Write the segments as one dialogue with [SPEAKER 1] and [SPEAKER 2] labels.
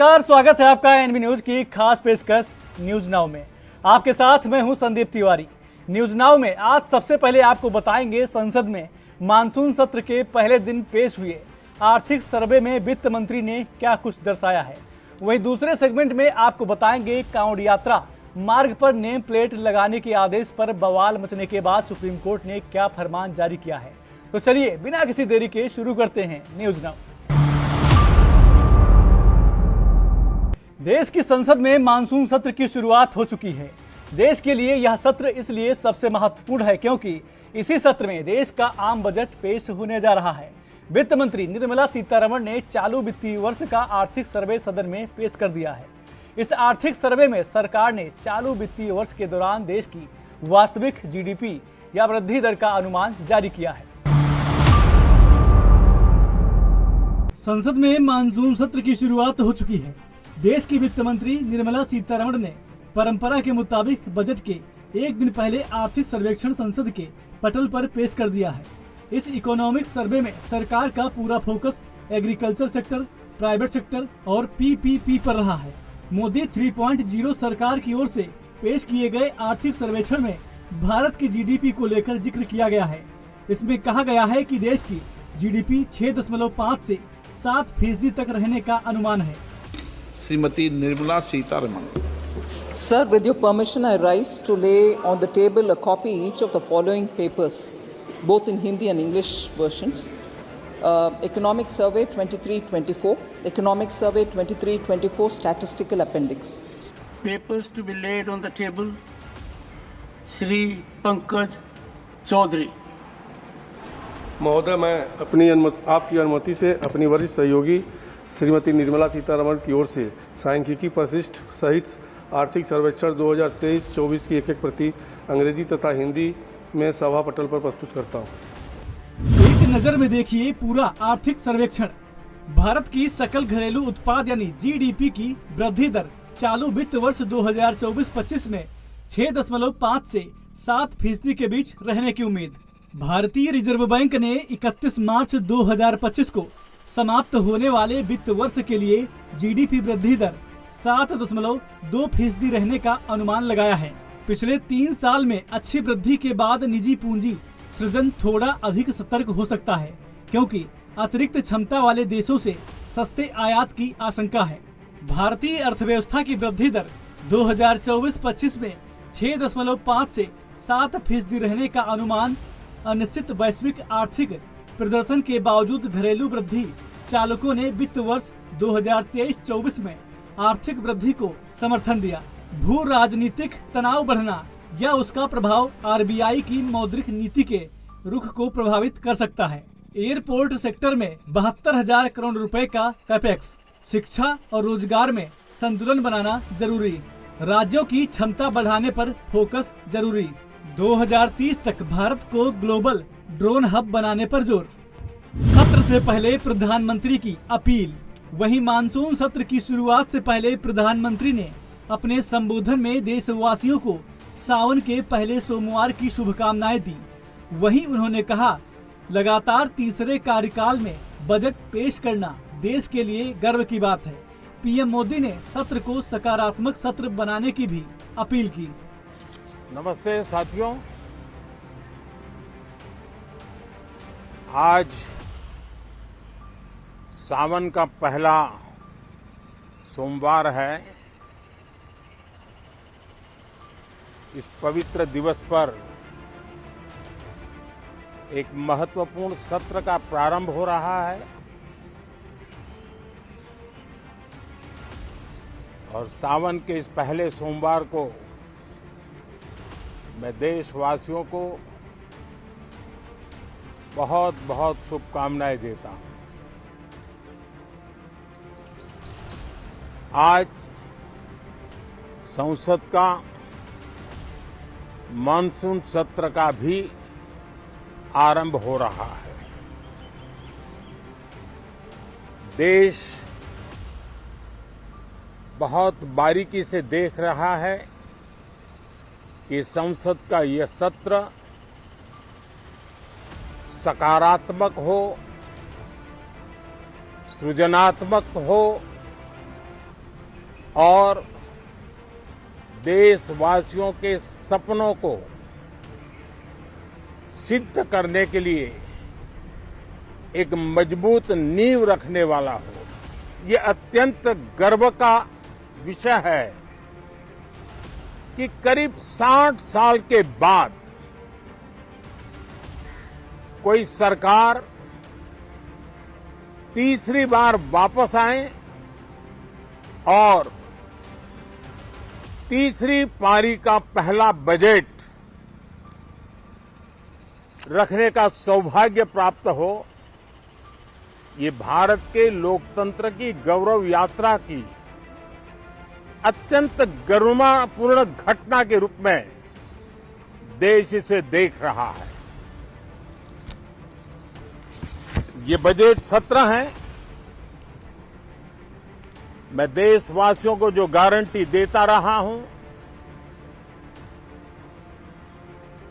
[SPEAKER 1] नमस्कार, स्वागत है आपका एनबी न्यूज की खास पेशकश न्यूज नाउ में। आपके साथ मैं हूं संदीप तिवारी। न्यूज नाउ में आज सबसे पहले आपको बताएंगे संसद में मानसून सत्र के पहले दिन पेश हुए आर्थिक सर्वे में वित्त मंत्री ने क्या कुछ दर्शाया है। वहीं दूसरे सेगमेंट में आपको बताएंगे कांवड़ यात्रा मार्ग पर नेम प्लेट लगाने के आदेश पर बवाल मचने के बाद सुप्रीम कोर्ट ने क्या फरमान जारी किया है। तो चलिए बिना किसी देरी के शुरू करते हैं न्यूज नाउ। देश की संसद में मानसून सत्र की शुरुआत हो चुकी है। देश के लिए यह सत्र इसलिए सबसे महत्वपूर्ण है क्योंकि इसी सत्र में देश का आम बजट पेश होने जा रहा है। वित्त मंत्री निर्मला सीतारमण ने चालू वित्तीय वर्ष का आर्थिक सर्वे सदन में पेश कर दिया है। इस आर्थिक सर्वे में सरकार ने चालू वित्तीय वर्ष के दौरान देश की वास्तविक जीडीपी या वृद्धि दर का अनुमान जारी किया है। संसद में मानसून सत्र की शुरुआत हो चुकी है। देश की वित्त मंत्री निर्मला सीतारमण ने परंपरा के मुताबिक बजट के एक दिन पहले आर्थिक सर्वेक्षण संसद के पटल पर पेश कर दिया है। इस इकोनॉमिक सर्वे में सरकार का पूरा focus agriculture sector, private sector और पीपीपी पर रहा है। मोदी 3.0 सरकार की ओर से पेश किए गए आर्थिक सर्वेक्षण में भारत की जीडीपी को लेकर जिक्र किया गया है। इसमें कहा गया है कि देश की जीडीपी 6.5 से 7% तक रहने का अनुमान है।
[SPEAKER 2] Shrimati Nirmala Sitharaman.
[SPEAKER 3] Sir, with your permission, I rise to lay on the table a copy each of the following papers, both in Hindi and English versions. Economic Survey 23-24, Economic Survey 23-24 Statistical Appendix.
[SPEAKER 4] Papers to be laid on the table, Shri Pankaj Chaudhary.
[SPEAKER 5] महोदय, मैं आपकी अनुमति से अपनी वरिष्ठ सहयोगी श्रीमती निर्मला सीतारमण की ओर से सांख्यिकी परिशिष्ट सहित आर्थिक सर्वेक्षण 2023-24 की एक प्रति अंग्रेजी तथा हिंदी में सभा पटल पर प्रस्तुत करता हूँ।
[SPEAKER 1] एक नजर में देखिए पूरा आर्थिक सर्वेक्षण। भारत की सकल घरेलू उत्पाद यानी जीडीपी की वृद्धि दर चालू वित्त वर्ष 2024-25 में 6.5 से 7% के बीच रहने की उम्मीद। भारतीय रिजर्व बैंक ने 31 मार्च 2025 को समाप्त होने वाले वित्त वर्ष के लिए जीडीपी वृद्धि दर 7.2% रहने का अनुमान लगाया है। पिछले 3 साल में अच्छी वृद्धि के बाद निजी पूंजी सृजन थोड़ा अधिक सतर्क हो सकता है क्योंकि अतिरिक्त क्षमता वाले देशों से सस्ते आयात की आशंका है। भारतीय अर्थव्यवस्था की वृद्धि दर 2024-25 में 6.5 से 7% रहने का अनुमान अनिश्चित वैश्विक आर्थिक प्रदर्शन के बावजूद घरेलू वृद्धि चालकों ने वित्त वर्ष 2023-24 में आर्थिक वृद्धि को समर्थन दिया। भू राजनीतिक तनाव बढ़ना या उसका प्रभाव आरबीआई की मौद्रिक नीति के रुख को प्रभावित कर सकता है। एयरपोर्ट सेक्टर में 72,000 करोड़ रुपए का कैपेक्स। शिक्षा और रोजगार में संतुलन बनाना जरूरी। राज्यों की क्षमता बढ़ाने पर फोकस जरूरी। 2030 तक भारत को ग्लोबल ड्रोन हब बनाने पर जोर। सत्र से पहले प्रधानमंत्री की अपील। वहीं मानसून सत्र की शुरुआत से पहले प्रधानमंत्री ने अपने संबोधन में देशवासियों को सावन के पहले सोमवार की शुभकामनाएं दी। वहीं उन्होंने कहा, लगातार तीसरे कार्यकाल में बजट पेश करना देश के लिए गर्व की बात है। पीएम मोदी ने सत्र को सकारात्मक सत्र बनाने की भी अपील की।
[SPEAKER 6] नमस्ते साथियों, आज सावन का पहला सोमवार है। इस पवित्र दिवस पर एक महत्वपूर्ण सत्र का प्रारंभ हो रहा है और सावन के इस पहले सोमवार को मैं देशवासियों को बहुत बहुत शुभकामनाएं देता हूं। आज संसद का मानसून सत्र का भी आरंभ हो रहा है। देश बहुत बारीकी से देख रहा है कि संसद का यह सत्र सकारात्मक हो, सृजनात्मक हो और देशवासियों के सपनों को सिद्ध करने के लिए एक मजबूत नींव रखने वाला हो। ये अत्यंत गर्व का विषय है कि करीब 60 साल के बाद कोई सरकार तीसरी बार वापस आए और तीसरी पारी का पहला बजट रखने का सौभाग्य प्राप्त हो। ये भारत के लोकतंत्र की गौरव यात्रा की अत्यंत गरिमापूर्ण घटना के रूप में देश इसे देख रहा है। ये बजट सत्र है। मैं देशवासियों को जो गारंटी देता रहा हूं,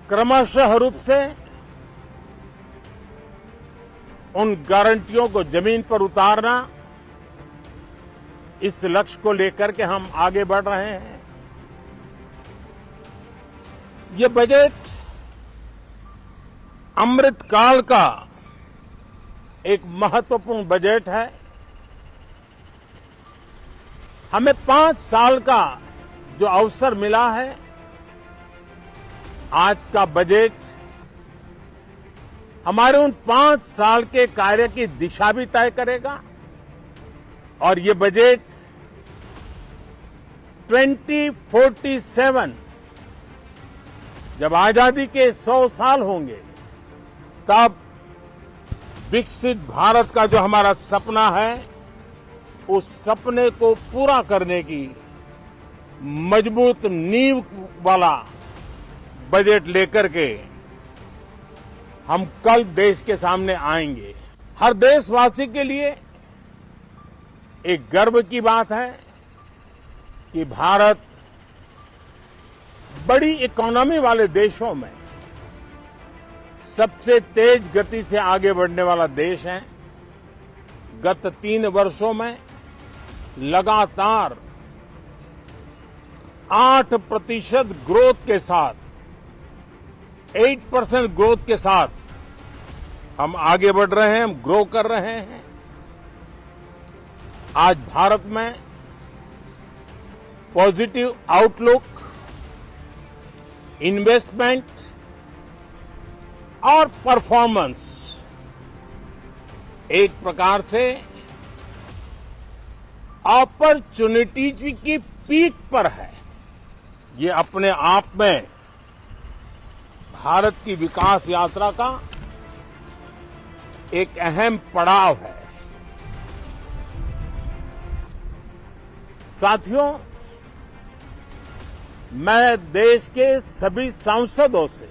[SPEAKER 6] क्रमशः रूप से उन गारंटियों को जमीन पर उतारना, इस लक्ष्य को लेकर के हम आगे बढ़ रहे हैं। ये बजट अमृतकाल का एक महत्वपूर्ण बजट है। हमें 5 साल का जो अवसर मिला है, आज का बजट हमारे उन 5 साल के कार्य की दिशा भी तय करेगा। और ये बजट 2047 जब आजादी के 100 साल होंगे, तब विकसित भारत का जो हमारा सपना है, उस सपने को पूरा करने की मजबूत नींव वाला बजट लेकर के हम कल देश के सामने आएंगे। हर देशवासी के लिए एक गर्व की बात है कि भारत बड़ी इकोनॉमी वाले देशों में सबसे तेज गति से आगे बढ़ने वाला देश है। गत 3 वर्षों में लगातार 8% ग्रोथ के साथ, 8% ग्रोथ के साथ हम आगे बढ़ रहे हैं, हम ग्रो कर रहे हैं। आज भारत में पॉजिटिव आउटलुक, इन्वेस्टमेंट और परफॉर्मेंस एक प्रकार से अपॉर्चुनिटीज की पीक पर है। ये अपने आप में भारत की विकास यात्रा का एक अहम पड़ाव है। साथियों, मैं देश के सभी सांसदों से,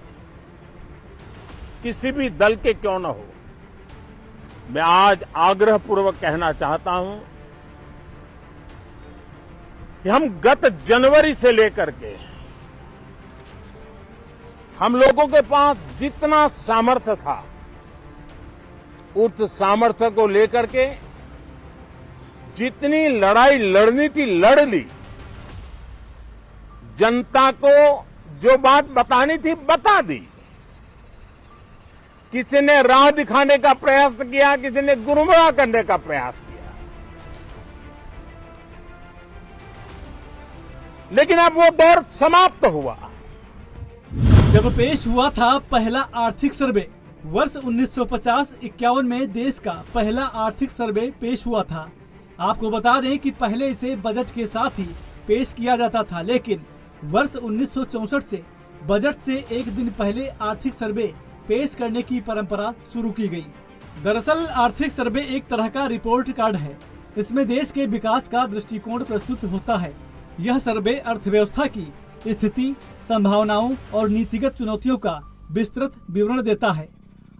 [SPEAKER 6] किसी भी दल के क्यों न हो, मैं आज आग्रहपूर्वक कहना चाहता हूं कि हम गत जनवरी से लेकर के हम लोगों के पास जितना सामर्थ्य था, उस सामर्थ्य को लेकर के जितनी लड़ाई लड़नी थी लड़ ली। जनता को जो बात बतानी थी बता दी। किसी ने राह दिखाने का प्रयास किया, किसी ने गुमराह करने का प्रयास किया, लेकिन अब वो दौर समाप्त हुआ।
[SPEAKER 1] जब पेश हुआ था पहला आर्थिक सर्वे वर्ष 1950-51 में देश का पहला आर्थिक सर्वे पेश हुआ था। आपको बता दें कि पहले इसे बजट के साथ ही पेश किया जाता था, लेकिन वर्ष 1964 से बजट से एक दिन पहले आर्थिक सर्वे पेश करने की परंपरा शुरू की गई। दरअसल आर्थिक सर्वे एक तरह का रिपोर्ट कार्ड है। इसमें देश के विकास का दृष्टिकोण प्रस्तुत होता है। यह सर्वे अर्थव्यवस्था की स्थिति, संभावनाओं और नीतिगत चुनौतियों का विस्तृत विवरण देता है।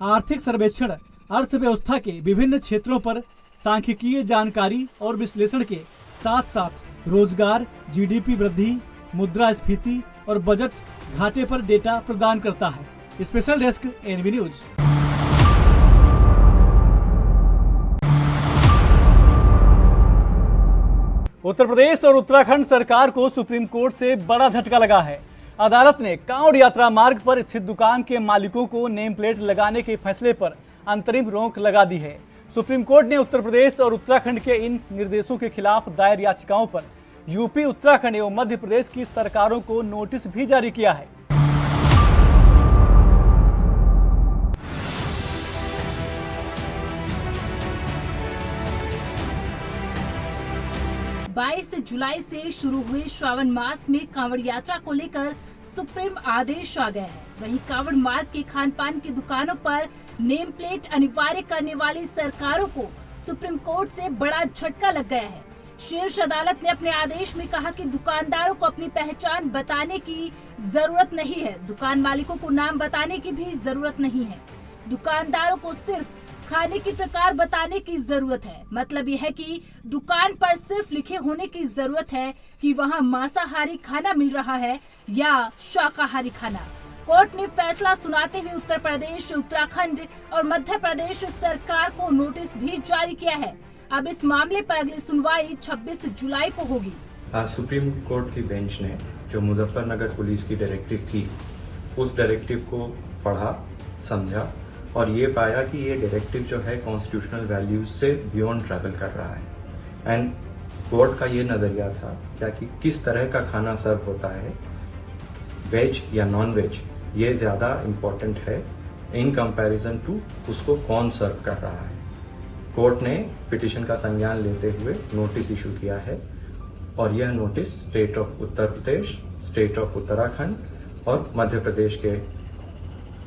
[SPEAKER 1] आर्थिक सर्वेक्षण अर्थव्यवस्था के विभिन्न क्षेत्रों पर सांख्यिकीय जानकारी और विश्लेषण के साथ साथ रोजगार, जीडीपी वृद्धि, मुद्रास्फीति और बजट घाटे पर डेटा प्रदान करता है। Special desk NV news. Uttar Pradesh और उत्तराखंड सरकार को सुप्रीम कोर्ट से बड़ा झटका लगा है। अदालत ने कांवड़ यात्रा मार्ग पर स्थित दुकान के मालिकों को नेम प्लेट लगाने के फैसले पर अंतरिम रोक लगा दी है। सुप्रीम कोर्ट ने उत्तर प्रदेश और उत्तराखंड के इन निर्देशों के खिलाफ दायर याचिकाओं पर यूपी, उत्तराखंड एवं मध्य प्रदेश की सरकारों को नोटिस भी जारी किया है।
[SPEAKER 7] 22 जुलाई से शुरू हुए श्रावण मास में कांवड़ यात्रा को लेकर सुप्रीम आदेश आ गया है। वहीं कांवड़ मार्ग के खान पान की दुकानों पर नेम प्लेट अनिवार्य करने वाली सरकारों को सुप्रीम कोर्ट से बड़ा झटका लग गया है। शीर्ष अदालत ने अपने आदेश में कहा कि दुकानदारों को अपनी पहचान बताने की जरूरत नहीं है, दुकान मालिकों को नाम बताने की भी जरूरत नहीं है। दुकानदारों को सिर्फ खाने की प्रकार बताने की जरूरत है। मतलब यह है कि दुकान पर सिर्फ लिखे होने की जरूरत है कि वहां मांसाहारी खाना मिल रहा है या शाकाहारी खाना। कोर्ट ने फैसला सुनाते हुए उत्तर प्रदेश, उत्तराखंड और मध्य प्रदेश सरकार को नोटिस भी जारी किया है। अब इस मामले पर अगली सुनवाई 26 जुलाई को होगी।
[SPEAKER 8] सुप्रीम कोर्ट की बेंच ने जो मुजफ्फरनगर पुलिस की डायरेक्टिव थी, उस डायरेक्टिव को पढ़ा, समझा और ये पाया कि ये डायरेक्टिव जो है कॉन्स्टिट्यूशनल वैल्यूज से बियॉन्ड ट्रैवल कर रहा है। एंड कोर्ट का ये नजरिया था क्या कि किस तरह का खाना सर्व होता है, वेज या नॉन वेज, ये ज्यादा इम्पोर्टेंट है इन कंपैरिजन टू उसको कौन सर्व कर रहा है। कोर्ट ने पिटीशन का संज्ञान लेते हुए नोटिस इशू किया है और यह notice state of Uttar Pradesh, state of Uttarakhand और मध्य प्रदेश के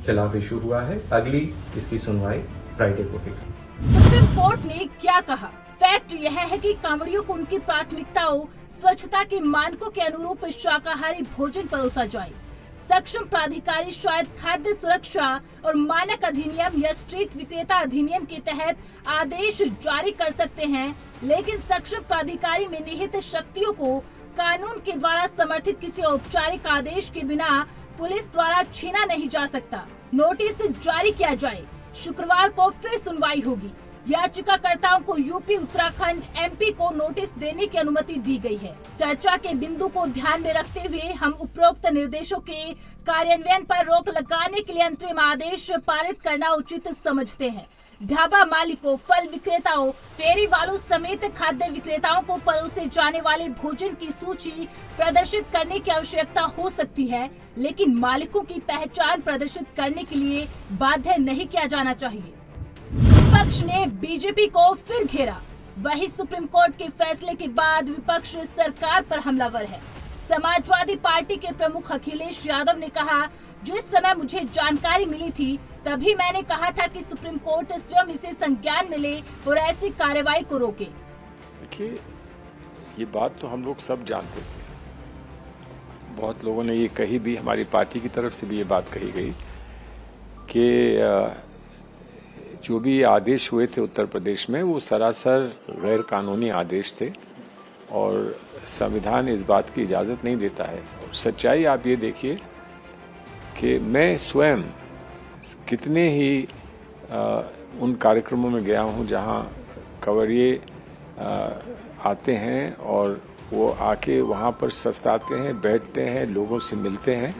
[SPEAKER 8] खिलाफ इशू हुआ है। अगली इसकी सुनवाई फ्राइडे को फिक्स।
[SPEAKER 7] सुप्रीम कोर्ट ने क्या कहा? फैक्ट यह है कि कांवड़ियों को उनकी प्राथमिकताओं, स्वच्छता के मानकों के अनुरूप शाकाहारी भोजन परोसा जाए। सक्षम प्राधिकारी शायद खाद्य सुरक्षा और मानक अधिनियम या स्ट्रीट विक्रेता अधिनियम के तहत आदेश जारी कर सकते हैं, लेकिन सक्षम प्राधिकारी में निहित शक्तियों को कानून के द्वारा समर्थित किसी औपचारिक आदेश के बिना पुलिस द्वारा छीना नहीं जा सकता। नोटिस जारी किया जाए। शुक्रवार को फिर सुनवाई होगी। याचिकाकर्ताओं को यूपी, उत्तराखंड, एमपी को नोटिस देने की अनुमति दी गई है। चर्चा के बिंदु को ध्यान में रखते हुए हम उपरोक्त निर्देशों के कार्यान्वयन पर रोक लगाने के लिए अंतरिम आदेश पारित करना उचित समझते हैं। ढाबा मालिकों, फल विक्रेताओं, फेरी वालों समेत खाद्य विक्रेताओं को परोसे जाने वाले भोजन की सूची प्रदर्शित करने की आवश्यकता हो सकती है, लेकिन मालिकों की पहचान प्रदर्शित करने के लिए बाध्य नहीं किया जाना चाहिए। विपक्ष ने बीजेपी को फिर घेरा। वही सुप्रीम कोर्ट के फैसले के बाद विपक्ष सरकार पर हमलावर है। समाजवादी पार्टी के प्रमुख अखिलेश यादव ने कहा, जिस समय मुझे जानकारी मिली थी तभी मैंने कहा था कि सुप्रीम कोर्ट स्वयं इसे संज्ञान में ले और ऐसी कार्रवाई को रोके।
[SPEAKER 9] देखिए, ये बात तो हम लोग सब जानते थे। बहुत लोगों ने ये कही भी, हमारी पार्टी की तरफ से भी ये बात कही गई कि जो भी आदेश हुए थे उत्तर प्रदेश में वो सरासर गैर कानूनी आदेश थे और संविधान इस बात की इजाज़त नहीं देता है। और सच्चाई आप ये देखिए कि मैं स्वयं कितने ही उन कार्यक्रमों में गया हूँ जहाँ कंवरिये आते हैं और वो आके वहाँ पर सस्ताते हैं, बैठते हैं, लोगों से मिलते हैं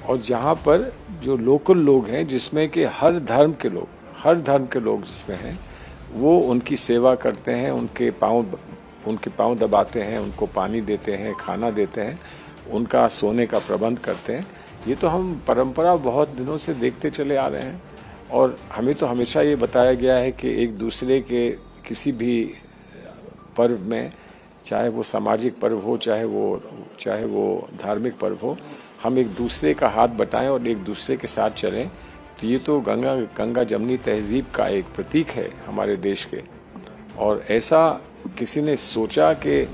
[SPEAKER 9] और जहाँ पर जो लोकल लोग हैं जिसमें कि हर धर्म के लोग जिसमें हैं, वो उनकी सेवा करते हैं, उनके पाँव दबाते हैं, उनको पानी देते हैं, खाना देते हैं, उनका सोने का प्रबंध करते हैं। ये तो हम परंपरा बहुत दिनों से देखते चले आ रहे हैं और हमें तो हमेशा ये बताया गया है कि एक दूसरे के किसी भी पर्व में, चाहे वो सामाजिक पर्व हो, चाहे वो धार्मिक पर्व हो, हम एक दूसरे का हाथ बटाएं और एक दूसरे के साथ चलें। तो ये तो गंगा जमनी तहजीब का एक प्रतीक है हमारे देश के। और ऐसा किसी ने सोचा कि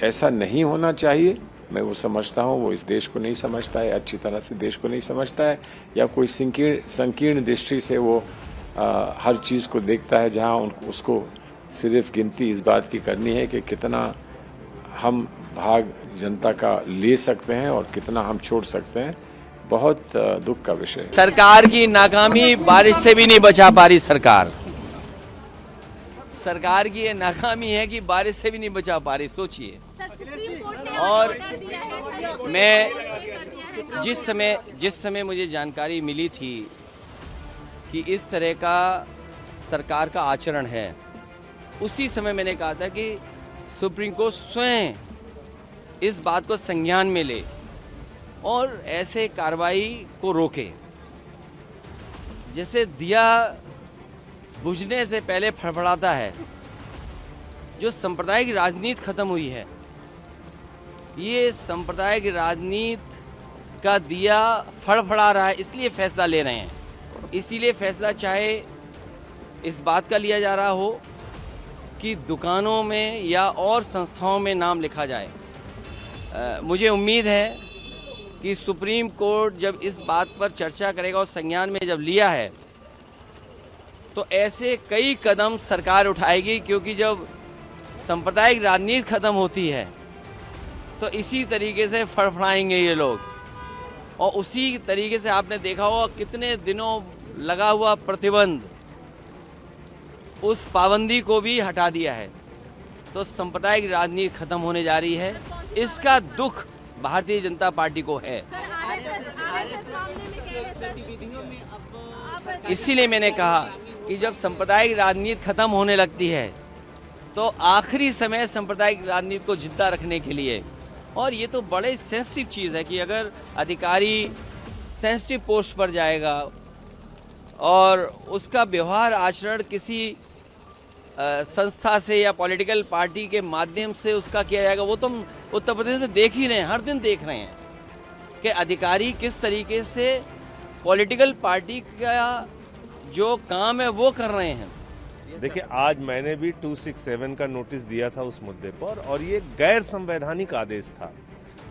[SPEAKER 9] ऐसा नहीं होना चाहिए, मैं वो समझता हूँ वो इस देश को नहीं समझता है, अच्छी तरह से देश को नहीं समझता है, या कोई संकीर्ण दृष्टि से वो हर चीज़ को देखता है, जहाँ उसको सिर्फ गिनती इस बात की करनी है कि कितना हम भाग जनता का ले सकते हैं और कितना हम छोड़ सकते हैं। बहुत दुख का विषय है।
[SPEAKER 10] सरकार की नाकामी बारिश से भी नहीं बचा पा रही सरकार। सरकार की ये नाकामी है कि बारिश से भी नहीं बचा पा रही, सोचिए। और मैं जिस समय मुझे जानकारी मिली थी कि इस तरह का सरकार का आचरण है, उसी समय मैंने कहा था कि सुप्रीम कोर्ट स्वयं इस बात को संज्ञान में ले और ऐसे कार्रवाई को रोके। जैसे दिया बुझने से पहले फड़फड़ाता है, जो सांप्रदायिक राजनीति खत्म हुई है, ये सांप्रदायिक राजनीति का दिया फड़फड़ा रहा है, इसलिए फैसला ले रहे हैं। इसीलिए फैसला चाहे इस बात का लिया जा रहा हो कि दुकानों में या और संस्थाओं में नाम लिखा जाए। मुझे उम्मीद है कि सुप्रीम कोर्ट जब इस बात पर चर्चा करेगा और संज्ञान में जब लिया है तो ऐसे कई कदम सरकार उठाएगी, क्योंकि जब सांप्रदायिक राजनीति खत्म होती है तो इसी तरीके से फड़फड़ाएंगे ये लोग। और उसी तरीके से आपने देखा होगा कितने दिनों लगा हुआ प्रतिबंध, उस पाबंदी को भी हटा दिया है। तो सांप्रदायिक राजनीति खत्म होने जा रही है, इसका दुख भारतीय जनता पार्टी को है। इसीलिए मैंने कहा कि जब सांप्रदायिक राजनीति खत्म होने लगती है तो आखिरी समय सांप्रदायिक राजनीति को जिंदा रखने के लिए, और ये तो बड़े सेंसिटिव चीज़ है कि अगर अधिकारी सेंसिटिव पोस्ट पर जाएगा और उसका व्यवहार आचरण किसी संस्था से या पॉलिटिकल पार्टी के माध्यम से उसका किया जाएगा, वो तो हम उत्तर प्रदेश में देख ही रहे हैं, हर दिन देख रहे हैं कि अधिकारी किस तरीके से पॉलिटिकल पार्टी का जो काम है वो कर रहे हैं।
[SPEAKER 5] देखिए, आज मैंने भी 267 का नोटिस दिया था उस मुद्दे पर, और ये गैर संवैधानिक आदेश था।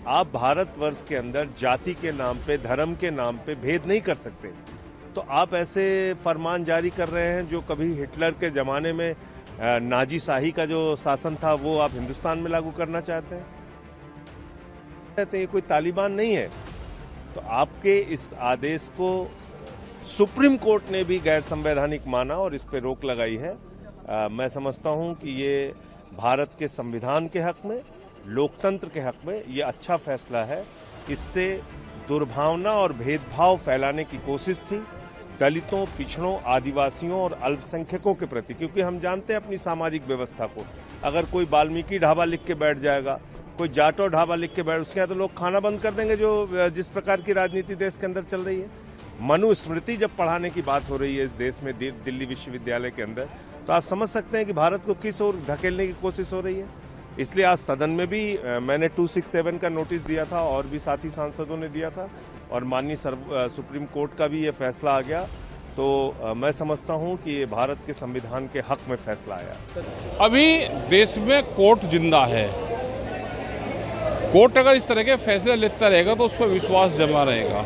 [SPEAKER 5] आप भारतवर्ष के अंदर जाति के नाम पे, धर्म के नाम पे भेद नहीं कर सकते। तो आप ऐसे फरमान जारी कर रहे हैं जो कभी हिटलर के ज़माने में नाजी शाही का जो शासन था वो आप हिंदुस्तान में लागू करना चाहते हैं। कहते ये कोई तालिबान नहीं है। तो आपके इस आदेश को सुप्रीम कोर्ट ने भी गैर संवैधानिक माना और इस पर रोक लगाई है। मैं समझता हूं कि ये भारत के संविधान के हक में, लोकतंत्र के हक में ये अच्छा फैसला है। इससे दुर्भावना और भेदभाव फैलाने की कोशिश थी दलितों, पिछड़ों, आदिवासियों और अल्पसंख्यकों के प्रति, क्योंकि हम जानते हैं अपनी सामाजिक व्यवस्था को। अगर कोई वाल्मीकि ढाबा लिख के बैठ जाएगा, कोई जाटो ढाबा लिख के बैठ, उसके यहाँ तो लोग खाना बंद कर देंगे। जो जिस प्रकार की राजनीति देश के अंदर चल रही है, मनुस्मृति जब पढ़ाने की बात हो रही है इस देश में, दिल्ली विश्वविद्यालय के अंदर, तो आप समझ सकते हैं कि भारत को किस ओर धकेलने की कोशिश हो रही है। इसलिए आज सदन में भी मैंने 267 का नोटिस दिया था और भी साथी सांसदों ने दिया था, और माननीय सुप्रीम कोर्ट का भी ये फैसला आ गया। तो मैं समझता हूं कि ये भारत के संविधान के हक में फैसला आया।
[SPEAKER 6] अभी देश में कोर्ट जिंदा है। कोर्ट अगर इस तरह के फैसले लेता रहेगा तो उस पर विश्वास जमा रहेगा।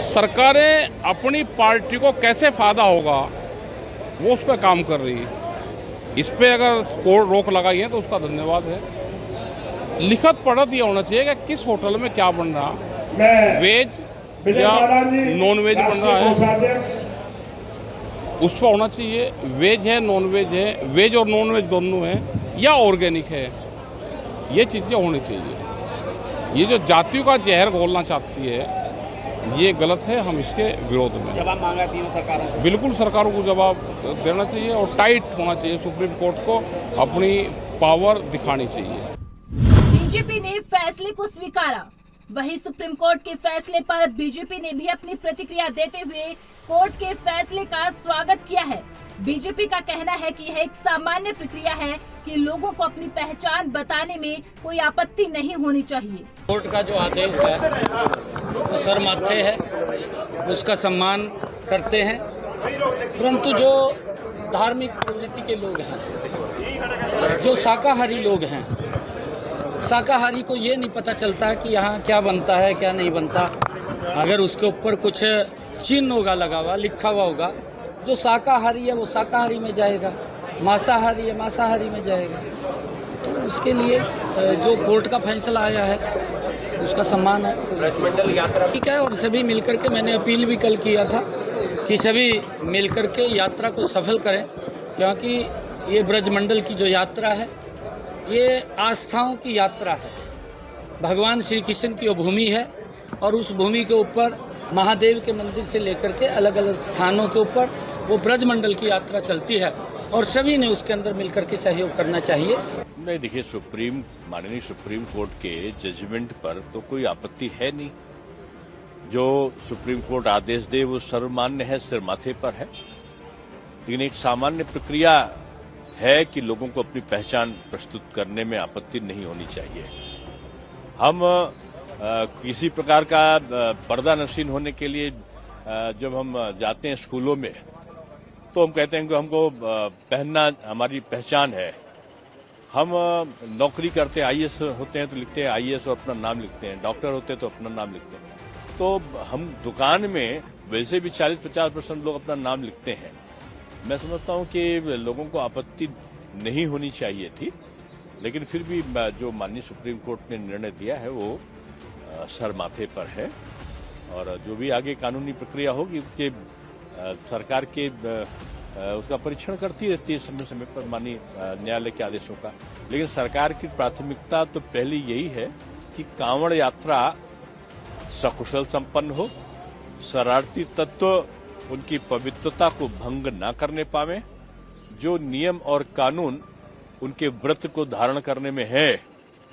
[SPEAKER 6] सरकारें अपनी पार्टी को कैसे फायदा होगा वो उस पर काम कर रही है। इस पे अगर कोर्ट रोक लगाई है तो उसका धन्यवाद है। लिखत पढ़त ये होना चाहिए कि किस होटल में क्या बन रहा, वेज या नॉन वेज बन रहा है, उस पर होना चाहिए। वेज है, नॉन वेज है, वेज और नॉन वेज दोनों है, या ऑर्गेनिक है, ये चीज़ें होनी चाहिए। ये जो जातियों का जहर घोलना चाहती है ये गलत है। हम इसके विरोध में
[SPEAKER 11] जवाब मांगा तीनों सरकारों से।
[SPEAKER 6] बिल्कुल सरकारों को जवाब देना चाहिए और टाइट होना चाहिए। सुप्रीम कोर्ट को अपनी पावर दिखानी चाहिए।
[SPEAKER 7] बीजेपी ने फैसले को स्वीकारा। वहीं सुप्रीम कोर्ट के फैसले पर बीजेपी ने भी अपनी प्रतिक्रिया देते हुए कोर्ट के फैसले का स्वागत किया है। बीजेपी का कहना है कि यह एक सामान्य प्रक्रिया है कि लोगों को अपनी पहचान बताने में कोई आपत्ति नहीं होनी चाहिए।
[SPEAKER 11] कोर्ट का जो आदेश है वो सरमाथे है, उसका सम्मान करते हैं, परंतु जो धार्मिक प्रवृत्ति के लोग हैं, जो शाकाहारी लोग हैं, शाकाहारी को ये नहीं पता चलता कि यहाँ क्या बनता है क्या नहीं बनता। अगर उसके ऊपर कुछ चिन्ह होगा लगा हुआ, लिखा हुआ होगा, जो शाकाहारी है वो शाकाहारी में जाएगा, मांसाहारी है मांसाहारी में जाएगा। तो उसके लिए जो कोर्ट का फैसला आया है उसका सम्मान है, ठीक है। और सभी मिलकर के मैंने अपील भी कल किया था कि सभी मिलकर के यात्रा को सफल करें, क्योंकि ये ब्रजमंडल की जो यात्रा है ये आस्थाओं की यात्रा है। भगवान श्री कृष्ण की वो भूमि है और उस भूमि के ऊपर महादेव के मंदिर से लेकर के अलग अलग स्थानों के ऊपर वो ब्रजमंडल की यात्रा चलती है और सभी ने उसके अंदर मिलकर के सहयोग करना चाहिए।
[SPEAKER 12] नहीं, देखिए, माननीय सुप्रीम कोर्ट के जजमेंट पर तो कोई आपत्ति है नहीं। जो सुप्रीम कोर्ट आदेश दे वो सर्वमान्य है, सिर माथे पर है। लेकिन एक सामान्य प्रक्रिया है कि लोगों को अपनी पहचान प्रस्तुत करने में आपत्ति नहीं होनी चाहिए। हम किसी प्रकार का पर्दा नशीन होने के लिए जब हम जाते हैं स्कूलों में तो हम कहते हैं कि हमको पहनना हमारी पहचान है। हम नौकरी करते हैं, आईएएस होते हैं तो लिखते हैं आईएएस और अपना नाम लिखते हैं, डॉक्टर होते हैं तो अपना नाम लिखते हैं। तो हम दुकान में वैसे भी 40-50% लोग अपना नाम लिखते हैं। मैं समझता हूं कि लोगों को आपत्ति नहीं होनी चाहिए थी, लेकिन फिर भी जो माननीय सुप्रीम कोर्ट ने निर्णय दिया है वो सर माथे पर है और जो भी आगे कानूनी प्रक्रिया होगी उसके सरकार के उसका परीक्षण करती रहती है समय समय पर माननीय न्यायालय के आदेशों का। लेकिन सरकार की प्राथमिकता तो पहली यही है कि कांवड़ यात्रा सकुशल संपन्न हो, शरारती तत्व उनकी पवित्रता को भंग न करने पावे, जो नियम और कानून उनके व्रत को धारण करने में है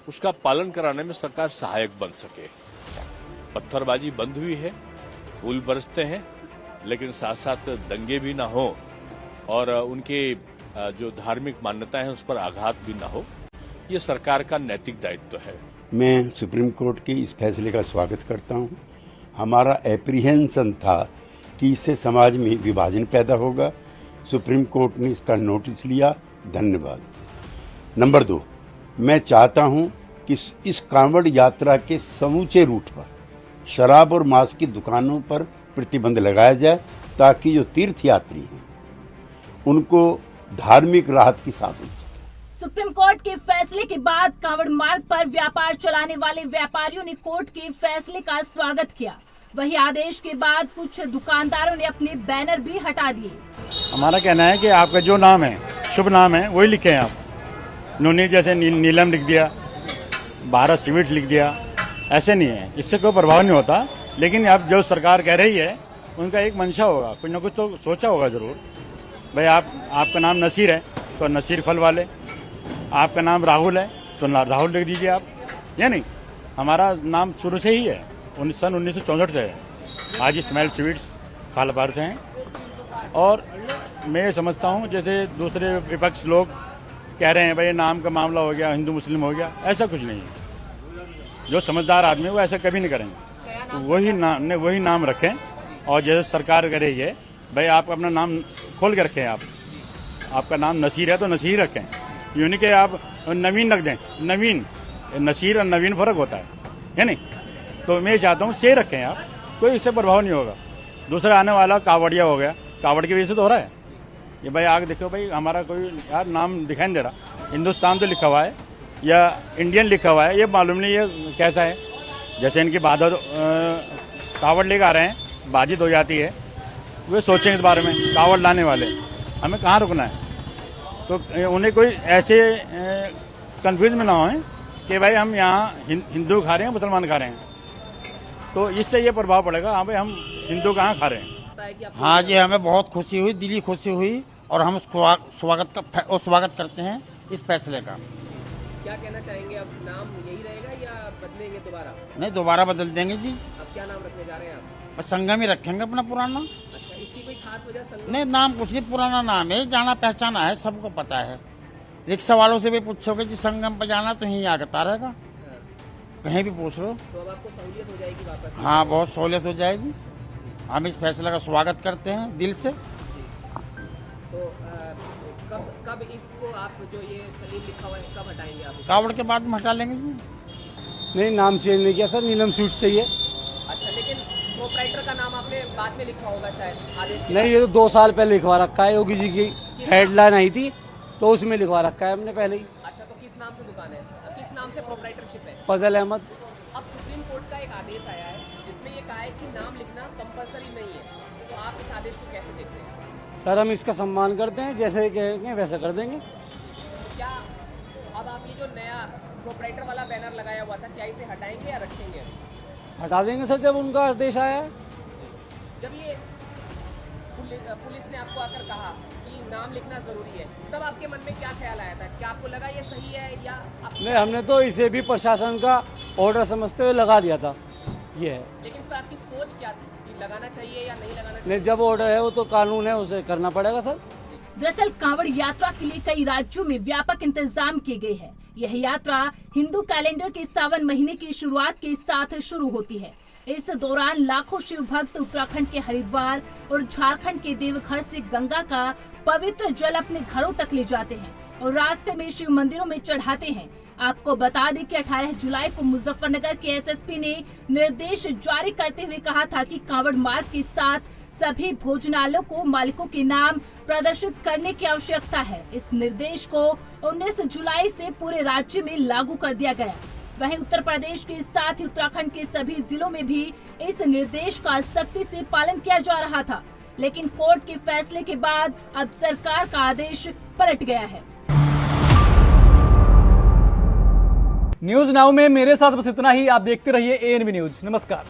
[SPEAKER 12] उसका पालन कराने में सरकार सहायक बन सके। पत्थरबाजी बंद हुई है, फूल बरसते हैं, लेकिन साथ साथ दंगे भी ना हो और उनके जो धार्मिक मान्यताएं हैं उस पर आघात भी ना हो, ये सरकार का नैतिक दायित्व है।
[SPEAKER 13] मैं सुप्रीम कोर्ट के इस फैसले का स्वागत करता हूं। हमारा एप्रीहेंशन था कि इससे समाज में विभाजन पैदा होगा। सुप्रीम कोर्ट ने इसका नोटिस लिया, धन्यवाद। नंबर 2, मैं चाहता हूं कि इस कांवड़ यात्रा के समूचे रूट पर शराब और मांस की दुकानों पर प्रतिबंध लगाया जाए ताकि जो तीर्थयात्री हैं उनको धार्मिक राहत की सांस मिल सके।
[SPEAKER 7] सुप्रीम कोर्ट के फैसले के बाद कांवड़ मार्ग पर व्यापार चलाने वाले व्यापारियों ने कोर्ट के फैसले का स्वागत किया। वहीं आदेश के बाद कुछ दुकानदारों ने अपने बैनर भी हटा दिए।
[SPEAKER 14] हमारा कहना है कि आपका जो नाम है, शुभ नाम है, वही लिखें आप। नूनी जैसे नीलम लिख दिया, भारत स्वीट लिख दिया, ऐसे नहीं है, इससे कोई प्रभाव नहीं होता। लेकिन अब जो सरकार कह रही है उनका एक मंशा होगा, कुछ न कुछ तो सोचा होगा जरूर। भाई आपका नाम नसीर है तो नसीर फल वाले, आपका नाम राहुल है तो राहुल लिख दीजिए आप, या नहीं। हमारा नाम शुरू से ही है, सन 1964 से है। आज स्मेल स्वीट्स खालबार से हैं। और मैं समझता हूँ जैसे दूसरे विपक्ष लोग कह रहे हैं भाई नाम का मामला हो गया, हिंदू मुस्लिम हो गया, ऐसा कुछ नहीं है। जो समझदार आदमी है वो ऐसा कभी नहीं करेंगे, तो वही नाम रखें। और जैसे सरकार कह रही है भाई आप अपना नाम खोल के रखें, आपका नाम नसीर है तो नसीर रखें, यूँ नहीं कि आप नवीन रख दें। नवीन, नसीर और नवीन फर्क होता है नहीं। तो मैं चाहता हूँ से रखें आप, कोई इससे प्रभाव नहीं होगा। दूसरा आने वाला कावड़िया हो गया, कावड़ की वजह से तो हो रहा है ये। भाई आगे देखो भाई हमारा कोई यार नाम दिखाई नहीं दे रहा, हिंदुस्तान तो लिखा हुआ है या इंडियन लिखा हुआ है, ये मालूम नहीं ये कैसा है। जैसे इनकी बादल कावड़ लेकर आ रहे हैं, बाजित हो जाती है, वे सोचें इस बारे में। कावड़ लाने वाले हमें कहाँ रुकना है, तो उन्हें कोई ऐसे कंफ्यूज में ना हो कि भाई हम यहाँ हिंदू खा रहे हैं, मुसलमान खा रहे हैं, तो इससे ये प्रभाव पड़ेगा। हाँ भाई हम हिंदू कहाँ खा रहे हैं।
[SPEAKER 15] हाँ जी, हमें बहुत खुशी हुई, दिली खुशी हुई और हम स्वागत करते हैं इस फैसले का।
[SPEAKER 10] क्या कहना चाहेंगे, अब नाम यही रहेगा या बदलेंगे दोबारा?
[SPEAKER 15] नहीं, दोबारा बदल देंगे जी।
[SPEAKER 10] अब क्या नाम रखने जा रहे हैं आप?
[SPEAKER 15] बस संगम ही रखेंगे अपना पुराना।
[SPEAKER 10] अच्छा, इसकी कोई खास वजह? संगम
[SPEAKER 15] नहीं, नाम कुछ नहीं, पुराना नाम है, जाना पहचाना है, सबको पता है। रिक्शा वालों से भी पूछोगे जी संगम पर जाना तो यहीं आगता रहेगा, कहीं भी पूछ लो।
[SPEAKER 10] तो अब आपको सहूलियत हो जाएगी वापस?
[SPEAKER 15] हाँ, बहुत सहूलियत हो जाएगी। हम इस फैसले का स्वागत करते हैं दिल से।
[SPEAKER 10] तो कब इसको आप जो ये सलीम लिखा हुआ है कब हटाएंगे आप?
[SPEAKER 15] कावड़ के बाद में हटा लेंगे जी।
[SPEAKER 16] नहीं, नाम चेंज नहीं किया सर, नीलम स्वीट से ही है।
[SPEAKER 10] अच्छा, लेकिन प्रोप्राइटर का नाम आपने बाद में लिखा होगा शायद आदेश?
[SPEAKER 16] नहीं, ये तो 2 साल पहले लिखवा रखा है, योगी जी की हेडलाइन आई थी तो उसमें लिखवा रखा है हमने पहले ही।
[SPEAKER 10] अच्छा, तो किस नाम से दुकान है, किस नाम से प्रोप्राइटरशिप है?
[SPEAKER 16] फजल अहमद।
[SPEAKER 10] अब सुप्रीम कोर्ट का एक आदेश आया है जिसमें ये कहा है कि नाम लिखना कंपलसरी नहीं है,
[SPEAKER 17] आप इस आदेश को कैसे देखते हैं?
[SPEAKER 16] सर हम इसका सम्मान करते हैं, जैसे कहेंगे वैसा कर देंगे।
[SPEAKER 17] क्या अब आप ये जो नया प्रोपराइटर वाला बैनर लगाया हुआ था, क्या इसे हटाएंगे या रखेंगे?
[SPEAKER 16] हटा देंगे सर जब उनका आदेश आया है।
[SPEAKER 17] जब ये पुलिस ने आपको आकर कहा कि नाम लिखना जरूरी है, तब आपके मन में क्या ख्याल आया था? क्या आपको लगा ये सही है या
[SPEAKER 16] नहीं, हमने तो इसे भी प्रशासन का ऑर्डर समझते हुए लगा दिया था, ये है।
[SPEAKER 17] लेकिन इस पर आपकी सोच क्या थी कि लगाना चाहिए या नहीं लगाना चाहिए?
[SPEAKER 16] नहीं, जब ऑर्डर है वो तो कानून है, उसे करना पड़ेगा सर।
[SPEAKER 7] दरअसल कांवड़ यात्रा के लिए कई राज्यों में व्यापक इंतजाम किए गए हैं। यह यात्रा हिंदू कैलेंडर के सावन महीने की शुरुआत के साथ शुरू होती है। इस दौरान लाखों शिव भक्त उत्तराखंड के हरिद्वार और झारखंड के देवघर से गंगा का पवित्र जल अपने घरों तक ले जाते हैं और रास्ते में शिव मंदिरों में चढ़ाते हैं। आपको बता दें कि 18 जुलाई को मुजफ्फरनगर के एसएसपी ने निर्देश जारी करते हुए कहा था कि कांवड़ मार्ग के साथ सभी भोजनालयों को मालिकों के नाम प्रदर्शित करने की आवश्यकता है। इस निर्देश को 19 जुलाई से पूरे राज्य में लागू कर दिया गया। वहीं उत्तर प्रदेश के साथ ही उत्तराखंड के सभी जिलों में भी इस निर्देश का सख्ती से पालन किया जा रहा था, लेकिन कोर्ट के फैसले के बाद अब सरकार का आदेश पलट गया है।
[SPEAKER 1] न्यूज नाउ में मेरे साथ बस इतना ही। आप देखते रहिए एएनबी न्यूज। नमस्कार।